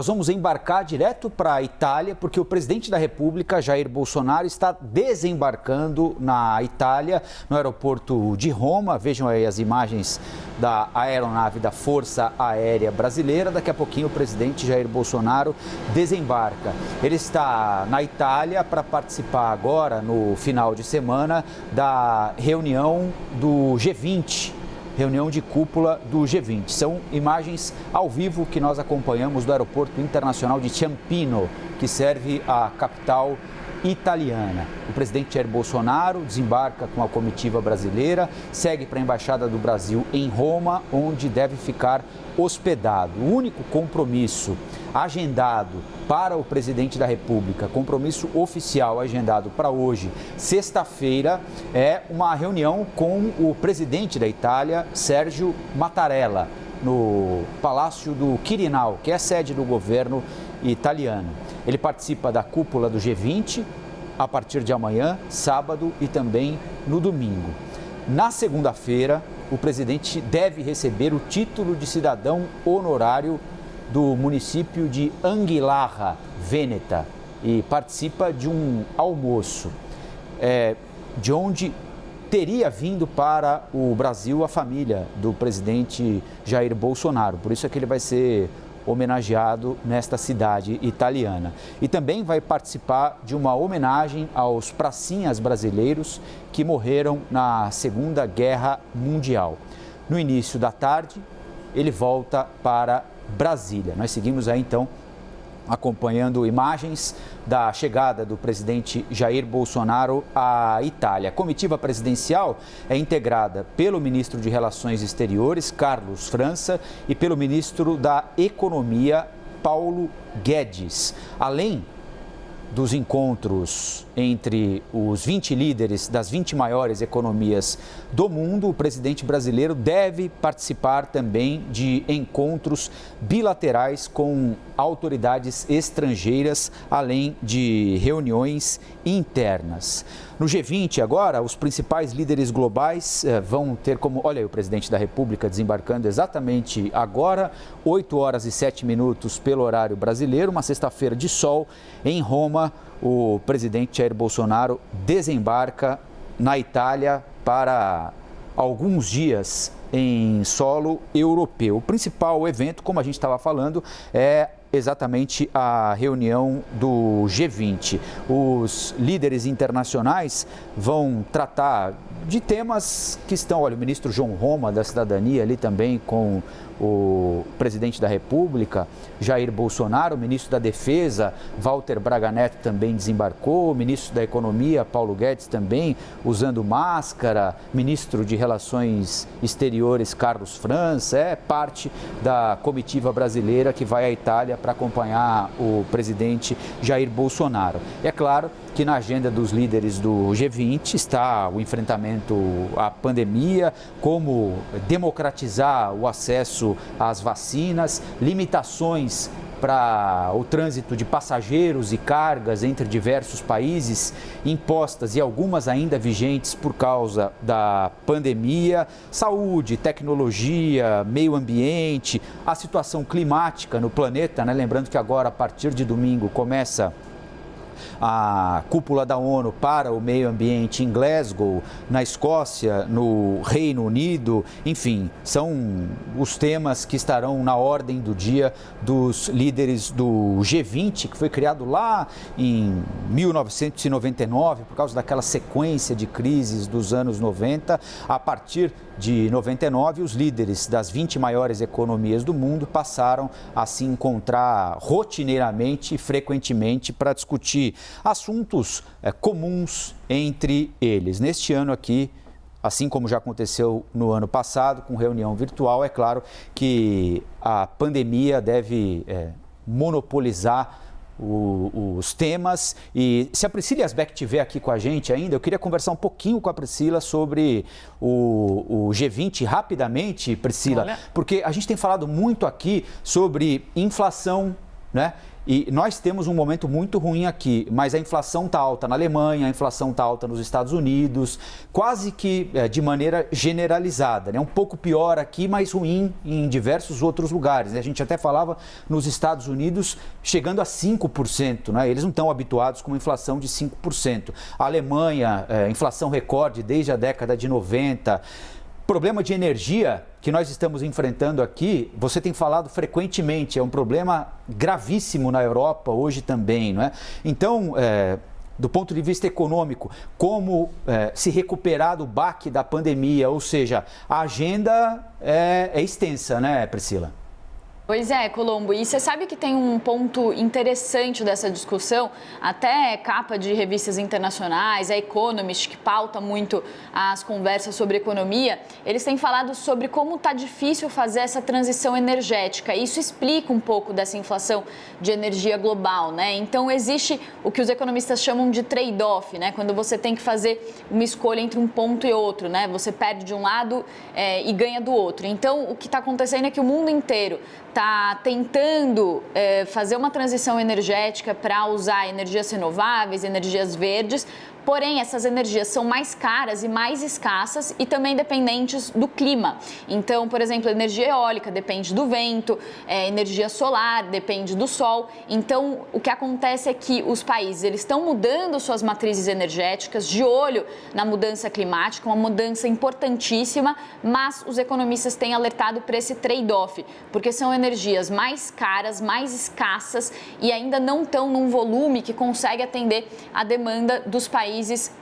Nós vamos embarcar direto para a Itália, porque o presidente da República, Jair Bolsonaro, está desembarcando na Itália, no aeroporto de Roma. Vejam aí as imagens da aeronave da Força Aérea Brasileira. Daqui a pouquinho o presidente Jair Bolsonaro desembarca. Ele está na Itália para participar agora, no final de semana, da reunião do G20. Reunião de cúpula do G20. São imagens ao vivo que nós acompanhamos do Aeroporto Internacional de Ciampino, que serve a capital italiana. O presidente Jair Bolsonaro desembarca com a comitiva brasileira, segue para a Embaixada do Brasil em Roma, onde deve ficar hospedado. O único compromisso agendado para o presidente da República, compromisso oficial agendado para hoje, sexta-feira, é uma reunião com o presidente da Itália, Sérgio Mattarella, no Palácio do Quirinal, que é a sede do governo italiano. Ele participa da cúpula do G20 a partir de amanhã, sábado e também no domingo. Na segunda-feira, o presidente deve receber o título de cidadão honorário do município de Anguillara, Vêneta, e participa de um almoço, de onde teria vindo para o Brasil a família do presidente Jair Bolsonaro. Por isso é que ele vai ser homenageado nesta cidade italiana. E também vai participar de uma homenagem aos pracinhas brasileiros que morreram na Segunda Guerra Mundial. No início da tarde, ele volta para Brasília. Nós seguimos aí então acompanhando imagens da chegada do presidente Jair Bolsonaro à Itália. A comitiva presidencial é integrada pelo ministro de Relações Exteriores, Carlos França, e pelo ministro da Economia, Paulo Guedes. Além dos encontros entre os 20 líderes das 20 maiores economias do mundo, o presidente brasileiro deve participar também de encontros bilaterais com autoridades estrangeiras, além de reuniões internas. No G20 agora, os principais líderes globais vão ter como... Olha aí o presidente da República desembarcando exatamente agora, 8 horas e 7 minutos pelo horário brasileiro, uma sexta-feira de sol em Roma. O presidente Jair Bolsonaro desembarca na Itália para alguns dias em solo europeu. O principal evento, como a gente estava falando, é exatamente a reunião do G20. Os líderes internacionais vão tratar de temas que estão... Olha, o ministro João Roma, da Cidadania, ali também com o presidente da República, Jair Bolsonaro, o ministro da Defesa, Walter Braga Neto, também desembarcou, o ministro da Economia, Paulo Guedes, também usando máscara, ministro de Relações Exteriores, Carlos França, é parte da comitiva brasileira que vai à Itália para acompanhar o presidente Jair Bolsonaro. É claro que na agenda dos líderes do G20 está o enfrentamento à pandemia, como democratizar o acesso às vacinas, limitações para o trânsito de passageiros e cargas entre diversos países, impostas e algumas ainda vigentes por causa da pandemia, saúde, tecnologia, meio ambiente, a situação climática no planeta, né? Lembrando que agora, a partir de domingo, começa a cúpula da ONU para o meio ambiente em Glasgow, na Escócia, no Reino Unido, enfim, são os temas que estarão na ordem do dia dos líderes do G20, que foi criado lá em 1999, por causa daquela sequência de crises dos anos 90. A partir de 99, os líderes das 20 maiores economias do mundo passaram a se encontrar rotineiramente e frequentemente para discutir assuntos comuns entre eles. Neste ano aqui, assim como já aconteceu no ano passado, com reunião virtual, é claro que a pandemia deve monopolizar os temas. E se a Priscila Asbeck estiver aqui com a gente ainda, eu queria conversar um pouquinho com a Priscila sobre o G20 rapidamente, Priscila, porque a gente tem falado muito aqui sobre inflação, né? E nós temos um momento muito ruim aqui, mas a inflação está alta na Alemanha, a inflação está alta nos Estados Unidos, quase que de maneira generalizada, né? Um pouco pior aqui, mas ruim em diversos outros lugares, né? A gente até falava nos Estados Unidos chegando a 5%, né? Eles não estão habituados com uma inflação de 5%. A Alemanha, inflação recorde desde a década de 90. Problema de energia que nós estamos enfrentando aqui, você tem falado frequentemente, é um problema gravíssimo na Europa hoje também, não é? Então, do ponto de vista econômico, como se recuperar do baque da pandemia, ou seja, a agenda é extensa, né, Priscila? Pois é, Colombo, e você sabe que tem um ponto interessante dessa discussão, até capa de revistas internacionais, a Economist, que pauta muito as conversas sobre economia, eles têm falado sobre como está difícil fazer essa transição energética. Isso explica um pouco dessa inflação de energia global, né? Então existe o que os economistas chamam de trade-off, né? Quando você tem que fazer uma escolha entre um ponto e outro, né? Você perde de um lado e ganha do outro. Então o que está acontecendo é que o mundo inteiro está tentando fazer uma transição energética para usar energias renováveis, energias verdes, porém essas energias são mais caras e mais escassas e também dependentes do clima. Então, por exemplo, energia eólica depende do vento, energia solar depende do sol. Então, o que acontece é que os países eles estão mudando suas matrizes energéticas de olho na mudança climática, uma mudança importantíssima, mas os economistas têm alertado para esse trade-off, porque são energias mais caras, mais escassas e ainda não estão num volume que consegue atender a demanda dos países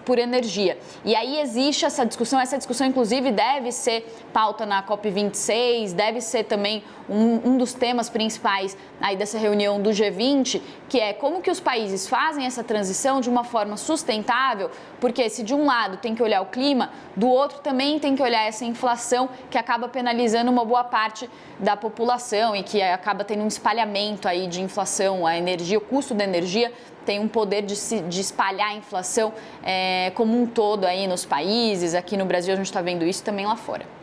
por energia. E aí existe essa discussão inclusive deve ser pauta na COP26, deve ser também um dos temas principais aí dessa reunião do G20, que é como que os países fazem essa transição de uma forma sustentável, porque se de um lado tem que olhar o clima, do outro também tem que olhar essa inflação que acaba penalizando uma boa parte da população e que acaba tendo um espalhamento aí de inflação, a energia, o custo da energia tem um poder de espalhar a inflação como um todo aí nos países, aqui no Brasil a gente está vendo isso também lá fora.